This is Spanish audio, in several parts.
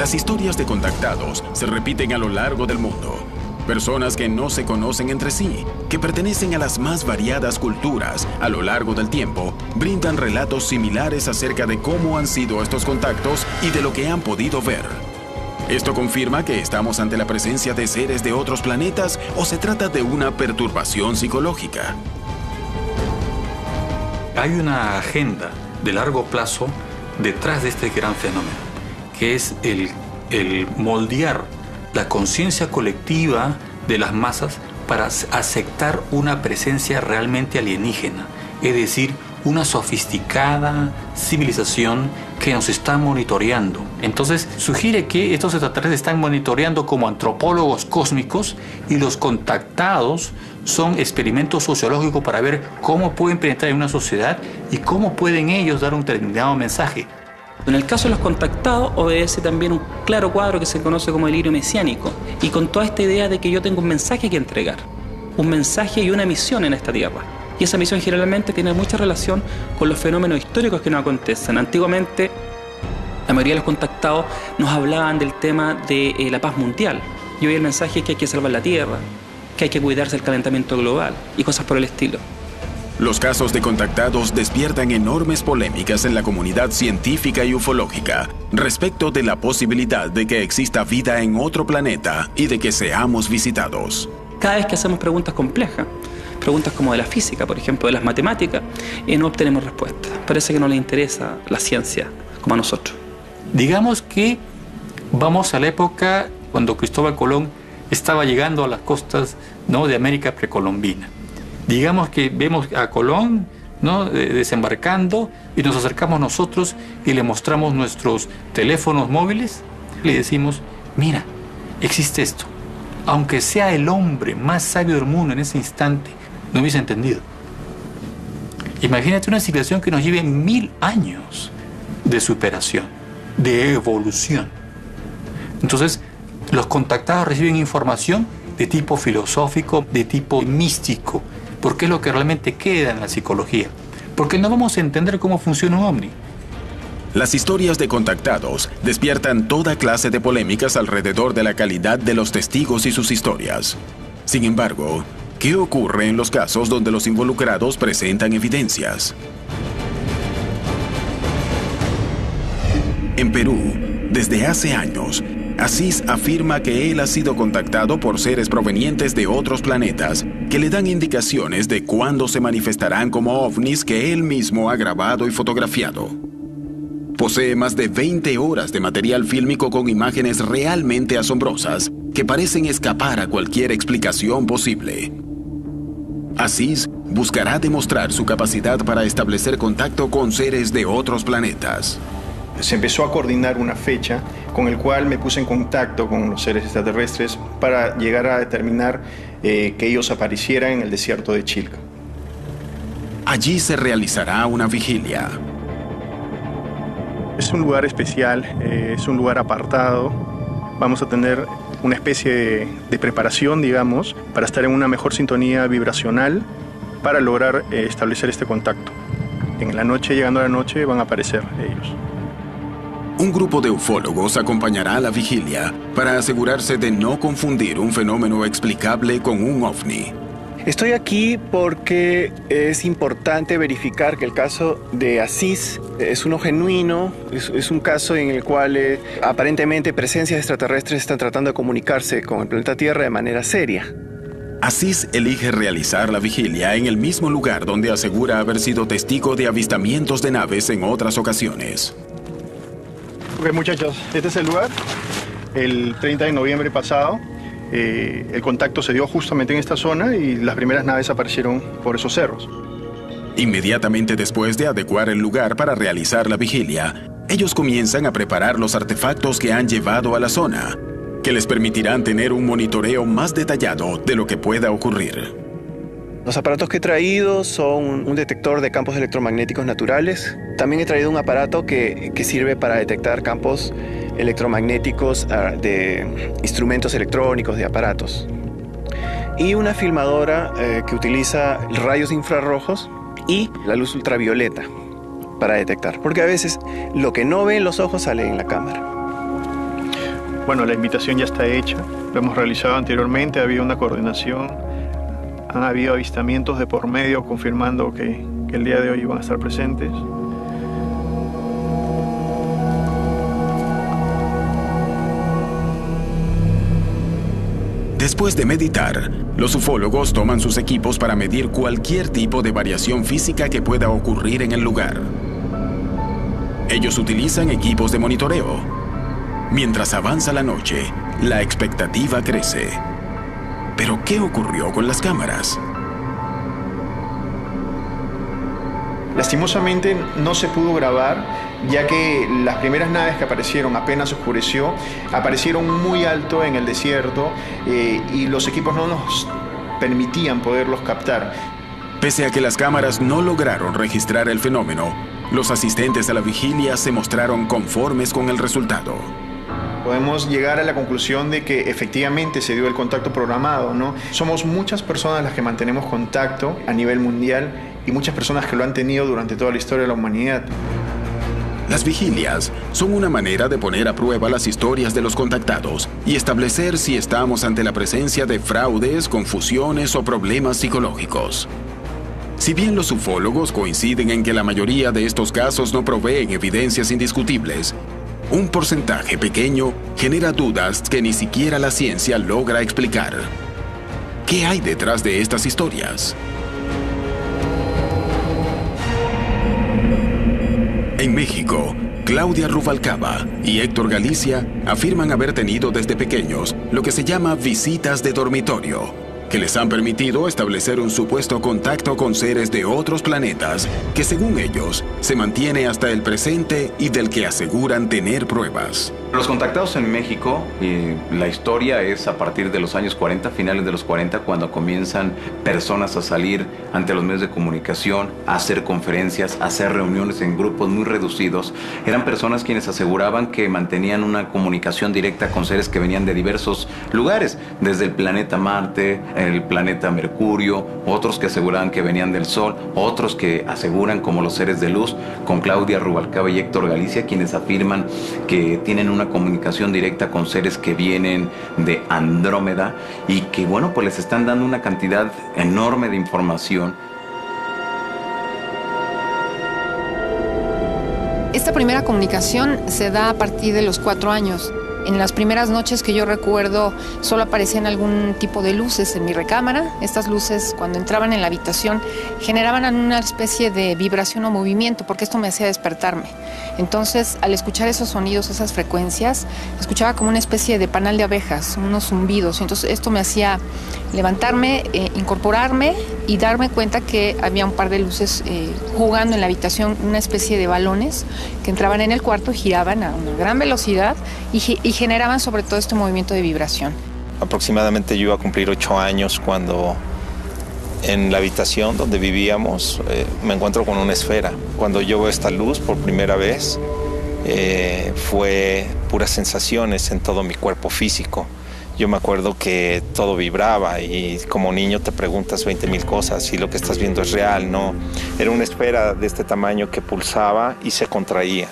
Las historias de contactados se repiten a lo largo del mundo. Personas que no se conocen entre sí, que pertenecen a las más variadas culturas a lo largo del tiempo, brindan relatos similares acerca de cómo han sido estos contactos y de lo que han podido ver. ¿Esto confirma que estamos ante la presencia de seres de otros planetas o se trata de una perturbación psicológica? Hay una agenda de largo plazo detrás de este gran fenómeno, que es el moldear la conciencia colectiva de las masas para aceptar una presencia realmente alienígena, es decir, una sofisticada civilización que nos está monitoreando. Entonces, sugiere que estos extraterrestres están monitoreando como antropólogos cósmicos y los contactados son experimentos sociológicos para ver cómo pueden penetrar en una sociedad y cómo pueden ellos dar un determinado mensaje. En el caso de los contactados obedece también un claro cuadro que se conoce como delirio mesiánico y con toda esta idea de que yo tengo un mensaje que entregar, un mensaje y una misión en esta tierra. Y esa misión generalmente tiene mucha relación con los fenómenos históricos que nos acontecen. Antiguamente, la mayoría de los contactados nos hablaban del tema de la paz mundial. Y hoy el mensaje es que hay que salvar la tierra, que hay que cuidarse del calentamiento global y cosas por el estilo. Los casos de contactados despiertan enormes polémicas en la comunidad científica y ufológica respecto de la posibilidad de que exista vida en otro planeta y de que seamos visitados. Cada vez que hacemos preguntas complejas, preguntas como de la física, por ejemplo, de las matemáticas, no obtenemos respuestas. Parece que no les interesa la ciencia como a nosotros. Digamos que vamos a la época cuando Cristóbal Colón estaba llegando a las costas, ¿no?, de América precolombina. Digamos que vemos a Colón, ¿no?, desembarcando y nos acercamos nosotros y le mostramos nuestros teléfonos móviles. Le decimos, mira, existe esto. Aunque sea el hombre más sabio del mundo en ese instante, no hubiese entendido. Imagínate una civilización que nos lleve 1000 años de superación, de evolución. Entonces, los contactados reciben información de tipo filosófico, de tipo místico, porque es lo que realmente queda en la psicología. Porque no vamos a entender cómo funciona un ovni. Las historias de contactados despiertan toda clase de polémicas alrededor de la calidad de los testigos y sus historias. Sin embargo, ¿qué ocurre en los casos donde los involucrados presentan evidencias? En Perú, desde hace años, Asís afirma que él ha sido contactado por seres provenientes de otros planetas que le dan indicaciones de cuándo se manifestarán como ovnis que él mismo ha grabado y fotografiado. Posee más de 20 horas de material fílmico con imágenes realmente asombrosas que parecen escapar a cualquier explicación posible. Asís buscará demostrar su capacidad para establecer contacto con seres de otros planetas. Se empezó a coordinar una fecha con el cual me puse en contacto con los seres extraterrestres para llegar a determinar que ellos aparecieran en el desierto de Chilca. Allí se realizará una vigilia. Es un lugar especial, es un lugar apartado. Vamos a tener una especie de preparación, digamos, para estar en una mejor sintonía vibracional para lograr establecer este contacto. En la noche, llegando a la noche, van a aparecer ellos. Un grupo de ufólogos acompañará a la vigilia para asegurarse de no confundir un fenómeno explicable con un ovni. Estoy aquí porque es importante verificar que el caso de Asís es uno genuino, es un caso en el cual aparentemente presencias extraterrestres están tratando de comunicarse con el planeta Tierra de manera seria. Asís elige realizar la vigilia en el mismo lugar donde asegura haber sido testigo de avistamientos de naves en otras ocasiones. Ok, muchachos, este es el lugar. El 30 de noviembre pasado, el contacto se dio justamente en esta zona y las primeras naves aparecieron por esos cerros. Inmediatamente después de adecuar el lugar para realizar la vigilia, ellos comienzan a preparar los artefactos que han llevado a la zona, que les permitirán tener un monitoreo más detallado de lo que pueda ocurrir. Los aparatos que he traído son un detector de campos electromagnéticos naturales. También he traído un aparato que sirve para detectar campos electromagnéticos de instrumentos electrónicos, de aparatos. Y una filmadora que utiliza rayos infrarrojos y la luz ultravioleta para detectar. Porque a veces lo que no ven los ojos sale en la cámara. Bueno, la invitación ya está hecha, lo hemos realizado anteriormente, ha habido una coordinación, han habido avistamientos de por medio confirmando que el día de hoy iban a estar presentes. Después de meditar, los ufólogos toman sus equipos para medir cualquier tipo de variación física que pueda ocurrir en el lugar. Ellos utilizan equipos de monitoreo. Mientras avanza la noche, la expectativa crece. ¿Pero qué ocurrió con las cámaras? Lastimosamente no se pudo grabar, ya que las primeras naves que aparecieron apenas oscureció, aparecieron muy alto en el desierto y los equipos no nos permitían poderlos captar. Pese a que las cámaras no lograron registrar el fenómeno, los asistentes a la vigilia se mostraron conformes con el resultado. Podemos llegar a la conclusión de que efectivamente se dio el contacto programado, ¿no? Somos muchas personas las que mantenemos contacto a nivel mundial y muchas personas que lo han tenido durante toda la historia de la humanidad. Las vigilias son una manera de poner a prueba las historias de los contactados y establecer si estamos ante la presencia de fraudes, confusiones o problemas psicológicos. Si bien los ufólogos coinciden en que la mayoría de estos casos no proveen evidencias indiscutibles, un porcentaje pequeño genera dudas que ni siquiera la ciencia logra explicar. ¿Qué hay detrás de estas historias? En México, Claudia Rubalcaba y Héctor Galicia afirman haber tenido desde pequeños lo que se llama visitas de dormitorio, que les han permitido establecer un supuesto contacto con seres de otros planetas que, según ellos, se mantiene hasta el presente y del que aseguran tener pruebas. Los contactados en México, la historia es a partir de los años 40, finales de los 40, cuando comienzan personas a salir ante los medios de comunicación, a hacer conferencias, a hacer reuniones en grupos muy reducidos. Eran personas quienes aseguraban que mantenían una comunicación directa con seres que venían de diversos lugares, desde el planeta Marte, el planeta Mercurio, otros que aseguraban que venían del Sol, otros que aseguran como los seres de luz, con Claudia Rubalcaba y Héctor Galicia, quienes afirman que tienen una comunicación directa con seres que vienen de Andrómeda y que, bueno, pues les están dando una cantidad enorme de información. Esta primera comunicación se da a partir de los 4 años. En las primeras noches que yo recuerdo solo aparecían algún tipo de luces en mi recámara. Estas luces, cuando entraban en la habitación, generaban una especie de vibración o movimiento, porque esto me hacía despertarme. Entonces, al escuchar esos sonidos, esas frecuencias, escuchaba como una especie de panal de abejas, unos zumbidos. Entonces, esto me hacía levantarme, incorporarme y darme cuenta que había un par de luces jugando en la habitación, una especie de balones que entraban en el cuarto, giraban a una gran velocidad y generaban sobre todo este movimiento de vibración. Aproximadamente yo iba a cumplir 8 años cuando en la habitación donde vivíamos me encuentro con una esfera. Cuando yo veo esta luz por primera vez fue puras sensaciones en todo mi cuerpo físico. Yo me acuerdo que todo vibraba y como niño te preguntas 20,000 cosas si lo que estás viendo es real, ¿no? Era una esfera de este tamaño que pulsaba y se contraía.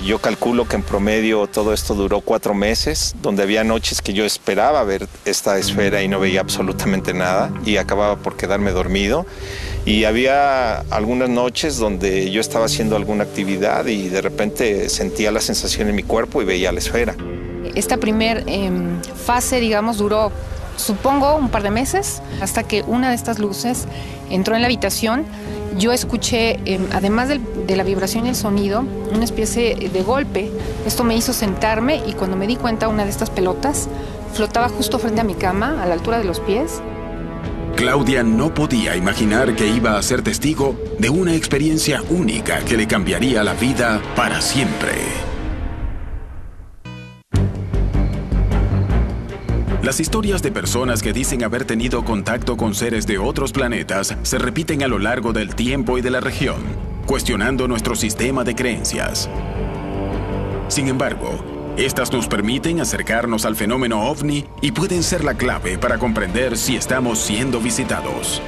Yo calculo que en promedio todo esto duró 4 meses, donde había noches que yo esperaba ver esta esfera y no veía absolutamente nada y acababa por quedarme dormido. Y había algunas noches donde yo estaba haciendo alguna actividad y de repente sentía la sensación en mi cuerpo y veía la esfera. Esta primer fase, digamos, duró, supongo, un par de meses, hasta que una de estas luces entró en la habitación. Yo escuché, además de la vibración y el sonido, una especie de golpe. Esto me hizo sentarme y cuando me di cuenta, una de estas pelotas flotaba justo frente a mi cama, a la altura de los pies. Claudia no podía imaginar que iba a ser testigo de una experiencia única que le cambiaría la vida para siempre. Las historias de personas que dicen haber tenido contacto con seres de otros planetas se repiten a lo largo del tiempo y de la región, cuestionando nuestro sistema de creencias. Sin embargo, estas nos permiten acercarnos al fenómeno OVNI y pueden ser la clave para comprender si estamos siendo visitados.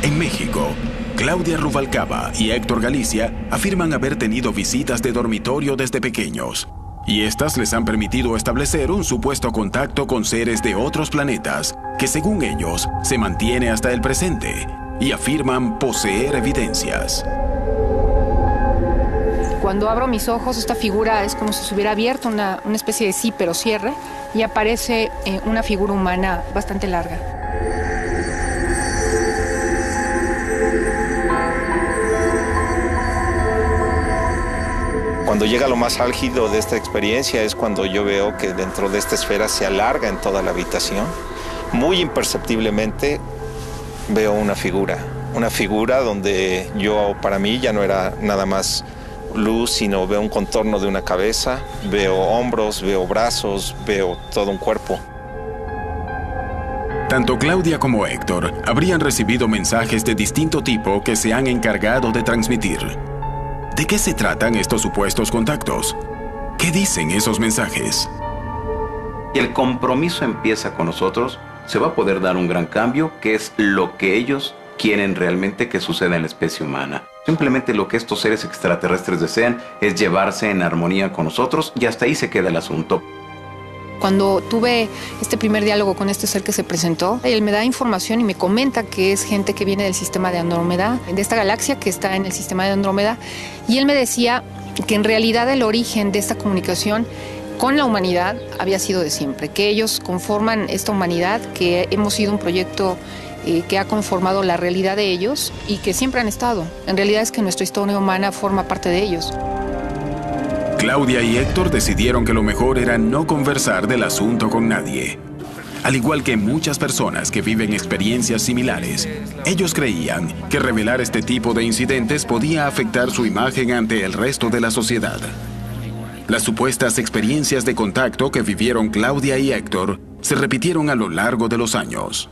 En México, Claudia Rubalcaba y Héctor Galicia afirman haber tenido visitas de dormitorio desde pequeños. y estas les han permitido establecer un supuesto contacto con seres de otros planetas que, según ellos, se mantiene hasta el presente y afirman poseer evidencias. Cuando abro mis ojos, esta figura es como si se hubiera abierto una especie de sí, pero cierre, y aparece una figura humana bastante larga. Cuando llega lo más álgido de esta experiencia es cuando yo veo que dentro de esta esfera se alarga en toda la habitación. Muy imperceptiblemente veo una figura donde para mí ya no era nada más luz, sino veo un contorno de una cabeza, veo hombros, veo brazos, veo todo un cuerpo. Tanto Claudia como Héctor habrían recibido mensajes de distinto tipo que se han encargado de transmitir. ¿De qué se tratan estos supuestos contactos? ¿Qué dicen esos mensajes? Y el compromiso empieza con nosotros, se va a poder dar un gran cambio, que es lo que ellos quieren realmente que suceda en la especie humana. Simplemente lo que estos seres extraterrestres desean es llevarse en armonía con nosotros y hasta ahí se queda el asunto. Cuando tuve este primer diálogo con este ser que se presentó, él me da información y me comenta que es gente que viene del sistema de Andrómeda, de esta galaxia que está en el sistema de Andrómeda, y él me decía que en realidad el origen de esta comunicación con la humanidad había sido de siempre, que ellos conforman esta humanidad, que hemos sido un proyecto que ha conformado la realidad de ellos y que siempre han estado. En realidad es que nuestra historia humana forma parte de ellos. Claudia y Héctor decidieron que lo mejor era no conversar del asunto con nadie. Al igual que muchas personas que viven experiencias similares, ellos creían que revelar este tipo de incidentes podía afectar su imagen ante el resto de la sociedad. Las supuestas experiencias de contacto que vivieron Claudia y Héctor se repitieron a lo largo de los años.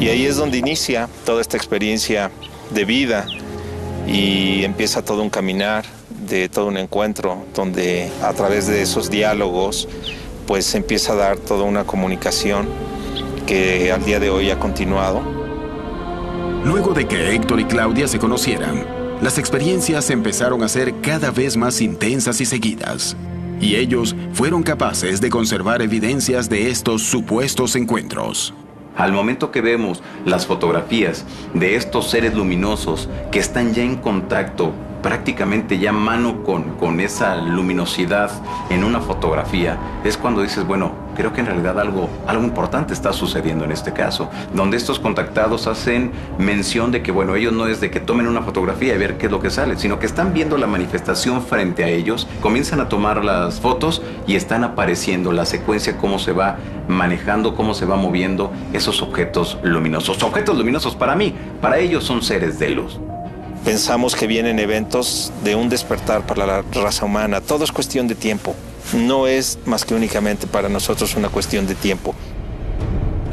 Y ahí es donde inicia toda esta experiencia de vida y empieza todo un caminar, de todo un encuentro, donde a través de esos diálogos pues se empieza a dar toda una comunicación que al día de hoy ha continuado. Luego de que Héctor y Claudia se conocieran, las experiencias empezaron a ser cada vez más intensas y seguidas, y ellos fueron capaces de conservar evidencias de estos supuestos encuentros. Al momento que vemos las fotografías de estos seres luminosos que están ya en contacto, prácticamente ya mano con esa luminosidad en una fotografía, es cuando dices, bueno, creo que en realidad algo importante está sucediendo en este caso, donde estos contactados hacen mención de que, bueno, ellos no es de que tomen una fotografía y ver qué es lo que sale, sino que están viendo la manifestación frente a ellos, comienzan a tomar las fotos y están apareciendo la secuencia, cómo se va manejando, cómo se va moviendo esos objetos luminosos. Objetos luminosos para mí, para ellos son seres de luz. Pensamos que vienen eventos de un despertar para la raza humana. Todo es cuestión de tiempo. No es más que únicamente para nosotros una cuestión de tiempo.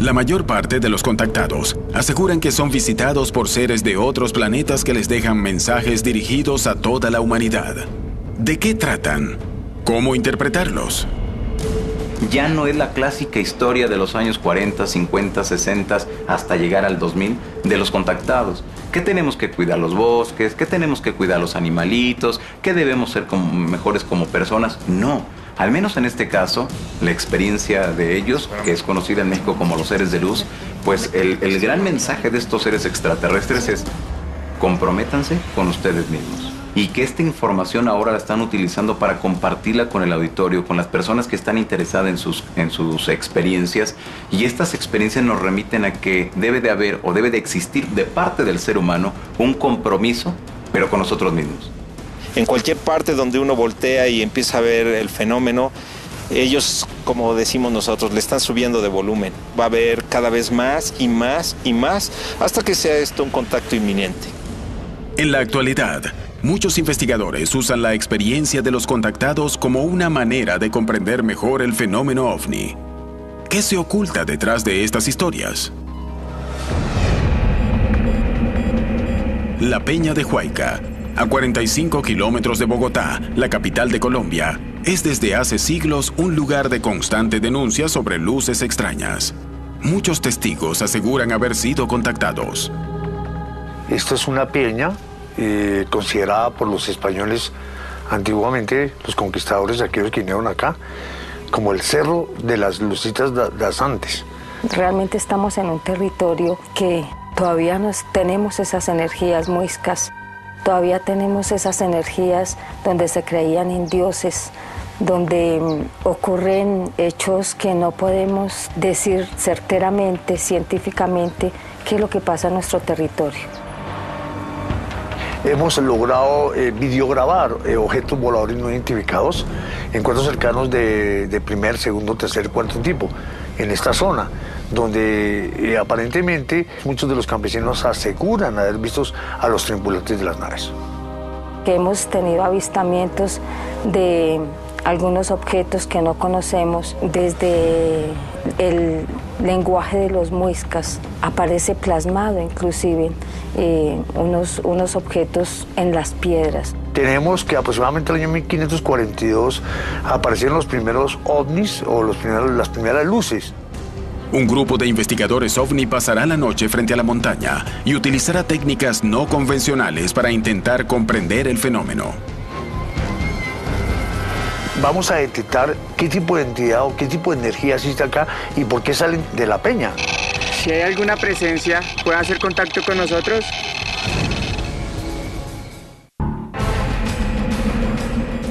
La mayor parte de los contactados aseguran que son visitados por seres de otros planetas que les dejan mensajes dirigidos a toda la humanidad. ¿De qué tratan? ¿Cómo interpretarlos? Ya no es la clásica historia de los años 40, 50, 60, hasta llegar al 2000, de los contactados. ¿Qué tenemos que cuidar los bosques? ¿Qué tenemos que cuidar los animalitos? ¿Qué debemos ser mejores como personas? No. Al menos en este caso, la experiencia de ellos, que es conocida en México como los seres de luz, pues el gran mensaje de estos seres extraterrestres es: comprométanse con ustedes mismos. Y que esta información ahora la están utilizando para compartirla con el auditorio, con las personas que están interesadas en sus experiencias. Y estas experiencias nos remiten a que debe de haber o debe de existir de parte del ser humano un compromiso, pero con nosotros mismos. En cualquier parte donde uno voltea y empieza a ver el fenómeno, ellos, como decimos nosotros, le están subiendo de volumen. Va a haber cada vez más y más y más, hasta que sea esto un contacto inminente. En la actualidad, muchos investigadores usan la experiencia de los contactados como una manera de comprender mejor el fenómeno ovni. ¿Qué se oculta detrás de estas historias? La Peña de Huayca, a 45 kilómetros de Bogotá, la capital de Colombia, es desde hace siglos un lugar de constante denuncia sobre luces extrañas. Muchos testigos aseguran haber sido contactados. Esta es una peña considerada por los españoles antiguamente los conquistadores, aquellos que vinieron acá, como el Cerro de las Lucitas das Antes. Realmente estamos en un territorio que todavía tenemos esas energías muiscas, todavía tenemos esas energías donde se creían en dioses, donde ocurren hechos que no podemos decir certeramente, científicamente, qué es lo que pasa en nuestro territorio. Hemos logrado videograbar objetos voladores no identificados, encuentros cercanos de primer, segundo, tercer, cuarto tipo en esta zona, donde aparentemente muchos de los campesinos aseguran haber visto a los tripulantes de las naves. Hemos tenido avistamientos de algunos objetos que no conocemos. Desde el lenguaje de los muiscas aparece plasmado inclusive unos objetos en las piedras. Tenemos que aproximadamente en el año 1542 aparecieron los primeros ovnis o las primeras luces. Un grupo de investigadores ovni pasará la noche frente a la montaña y utilizará técnicas no convencionales para intentar comprender el fenómeno. Vamos a detectar qué tipo de entidad o qué tipo de energía existe acá y por qué salen de la peña. Si hay alguna presencia, ¿puede hacer contacto con nosotros?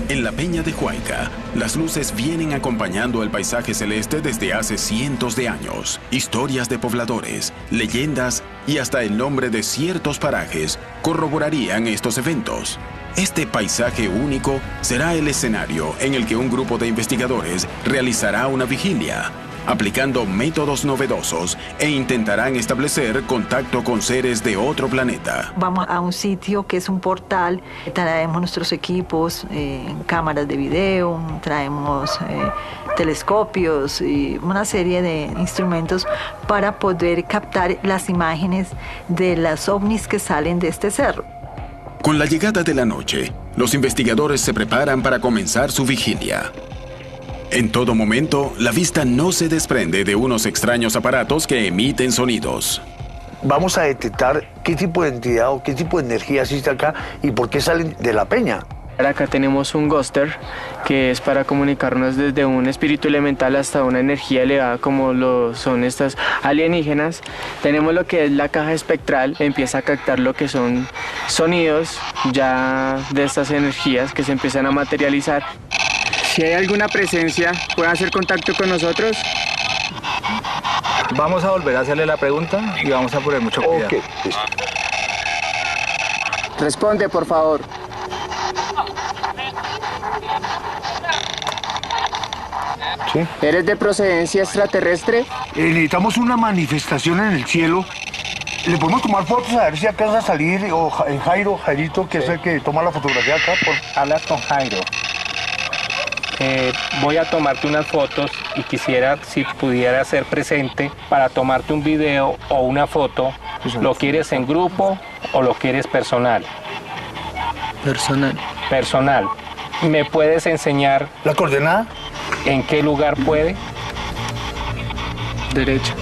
En la peña de Huayca, las luces vienen acompañando el paisaje celeste desde hace cientos de años. Historias de pobladores, leyendas y hasta el nombre de ciertos parajes corroborarían estos eventos. Este paisaje único será el escenario en el que un grupo de investigadores realizará una vigilia, aplicando métodos novedosos e intentarán establecer contacto con seres de otro planeta. Vamos a un sitio que es un portal, traemos nuestros equipos, cámaras de video, traemos telescopios y una serie de instrumentos para poder captar las imágenes de las ovnis que salen de este cerro. Con la llegada de la noche, los investigadores se preparan para comenzar su vigilia. En todo momento, la vista no se desprende de unos extraños aparatos que emiten sonidos. Vamos a detectar qué tipo de entidad o qué tipo de energía existe acá y por qué salen de la peña. Acá tenemos un Ghoster, que es para comunicarnos desde un espíritu elemental hasta una energía elevada como lo son estas alienígenas. Tenemos lo que es la caja espectral, empieza a captar lo que son sonidos ya de estas energías que se empiezan a materializar. Si hay alguna presencia, ¿puede hacer contacto con nosotros? Vamos a volver a hacerle la pregunta y vamos a poner mucho cuidado. Okay, listo. Responde, por favor. ¿Sí? ¿Eres de procedencia extraterrestre? Necesitamos una manifestación en el cielo. ¿Le podemos tomar fotos a ver si alcanza a salir? O Jairito, que es el que toma la fotografía acá. Hablas con Jairo. Voy a tomarte unas fotos y quisiera, si pudiera ser presente, para tomarte un video o una foto. ¿Lo quieres en grupo o lo quieres personal? Personal. Personal. ¿Me puedes enseñar la coordenada? ¿En qué lugar puede? Derecha.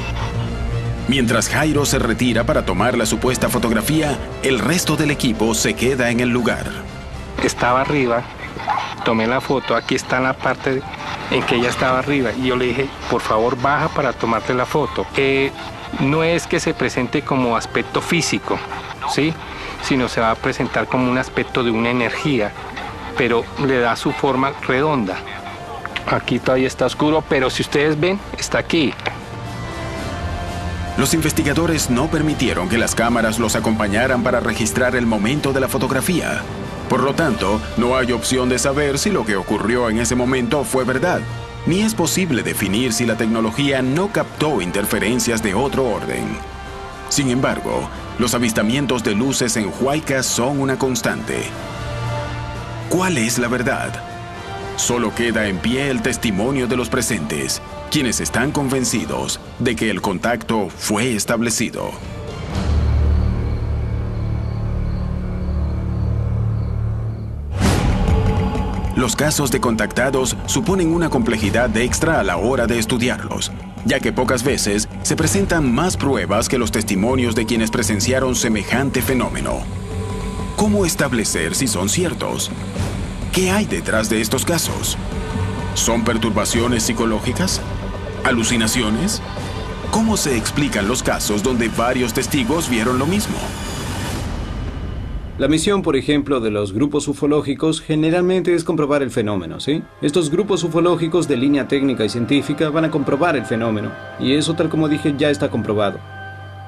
Mientras Jairo se retira para tomar la supuesta fotografía, el resto del equipo se queda en el lugar. Estaba arriba, tomé la foto, aquí está la parte en que ella estaba arriba y yo le dije, por favor baja para tomarte la foto. No es que se presente como aspecto físico, ¿sí? Sino se va a presentar como un aspecto de una energía, pero le da su forma redonda. Aquí todavía está oscuro, pero si ustedes ven, está aquí. Los investigadores no permitieron que las cámaras los acompañaran para registrar el momento de la fotografía. Por lo tanto, no hay opción de saber si lo que ocurrió en ese momento fue verdad, ni es posible definir si la tecnología no captó interferencias de otro orden. Sin embargo, los avistamientos de luces en Huayca son una constante. ¿Cuál es la verdad? Solo queda en pie el testimonio de los presentes, quienes están convencidos de que el contacto fue establecido. Los casos de contactados suponen una complejidad extra a la hora de estudiarlos, ya que pocas veces se presentan más pruebas que los testimonios de quienes presenciaron semejante fenómeno. ¿Cómo establecer si son ciertos? ¿Qué hay detrás de estos casos? ¿Son perturbaciones psicológicas? ¿Alucinaciones? ¿Cómo se explican los casos donde varios testigos vieron lo mismo? La misión, por ejemplo, de los grupos ufológicos generalmente es comprobar el fenómeno, ¿sí? Estos grupos ufológicos de línea técnica y científica van a comprobar el fenómeno, y eso, tal como dije, ya está comprobado.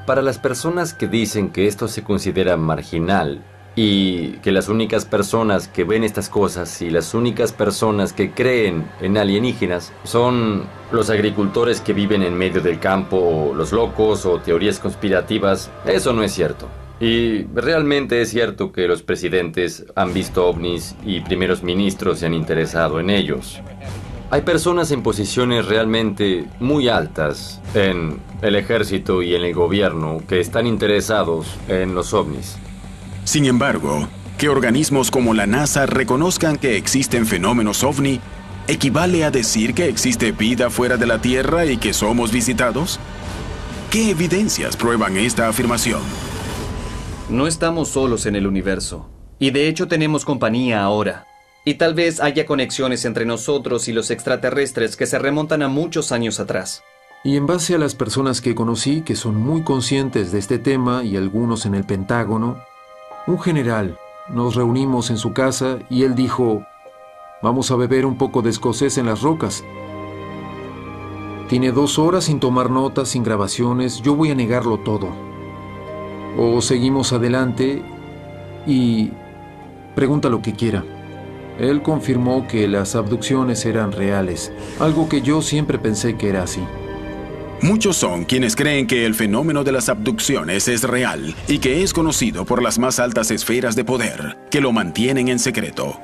Para las personas que dicen que esto se considera marginal y que las únicas personas que ven estas cosas y las únicas personas que creen en alienígenas son los agricultores que viven en medio del campo, los locos o teorías conspirativas, eso no es cierto. Y realmente es cierto que los presidentes han visto ovnis y primeros ministros se han interesado en ellos. Hay personas en posiciones realmente muy altas en el ejército y en el gobierno que están interesados en los ovnis. Sin embargo, que organismos como la NASA reconozcan que existen fenómenos ovni, ¿equivale a decir que existe vida fuera de la Tierra y que somos visitados? ¿Qué evidencias prueban esta afirmación? No estamos solos en el universo, y de hecho tenemos compañía ahora. Y tal vez haya conexiones entre nosotros y los extraterrestres que se remontan a muchos años atrás. Y en base a las personas que conocí que son muy conscientes de este tema y algunos en el Pentágono, un general, nos reunimos en su casa y él dijo, vamos a beber un poco de escocés en las rocas. Tiene 2 horas sin tomar notas, sin grabaciones, yo voy a negarlo todo. O seguimos adelante y pregunta lo que quiera. Él confirmó que las abducciones eran reales, algo que yo siempre pensé que era así. Muchos son quienes creen que el fenómeno de las abducciones es real y que es conocido por las más altas esferas de poder, que lo mantienen en secreto.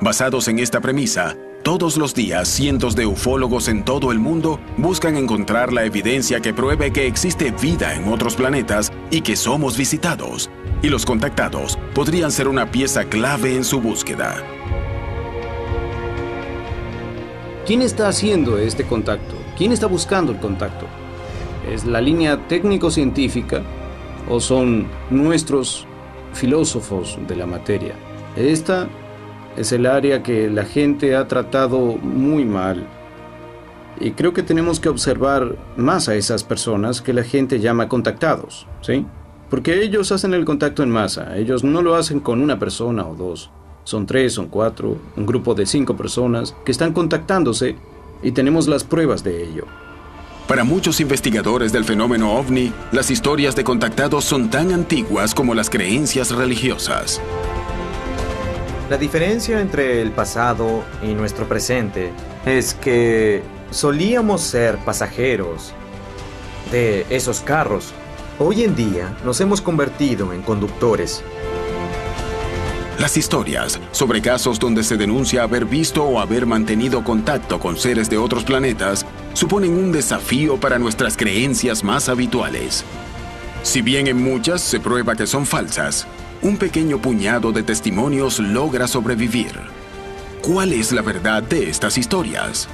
Basados en esta premisa, todos los días cientos de ufólogos en todo el mundo buscan encontrar la evidencia que pruebe que existe vida en otros planetas y que somos visitados, y los contactados podrían ser una pieza clave en su búsqueda. ¿Quién está haciendo este contacto? ¿Quién está buscando el contacto? ¿Es la línea técnico-científica o son nuestros filósofos de la materia? Esta es el área que la gente ha tratado muy mal. Y creo que tenemos que observar más a esas personas que la gente llama contactados, ¿sí? Porque ellos hacen el contacto en masa. Ellos no lo hacen con una persona o 2. Son 3, son 4, un grupo de 5 personas que están contactándose y tenemos las pruebas de ello. Para muchos investigadores del fenómeno ovni, las historias de contactados son tan antiguas como las creencias religiosas. La diferencia entre el pasado y nuestro presente es que solíamos ser pasajeros de esos carros. Hoy en día nos hemos convertido en conductores. Las historias sobre casos donde se denuncia haber visto o haber mantenido contacto con seres de otros planetas suponen un desafío para nuestras creencias más habituales. Si bien en muchas se prueba que son falsas, un pequeño puñado de testimonios logra sobrevivir. ¿Cuál es la verdad de estas historias?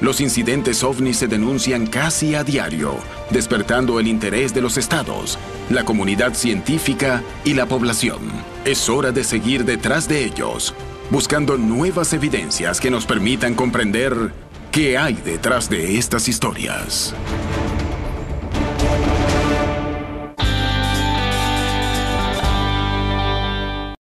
Los incidentes ovni se denuncian casi a diario, despertando el interés de los estados, la comunidad científica y la población. Es hora de seguir detrás de ellos, buscando nuevas evidencias que nos permitan comprender qué hay detrás de estas historias.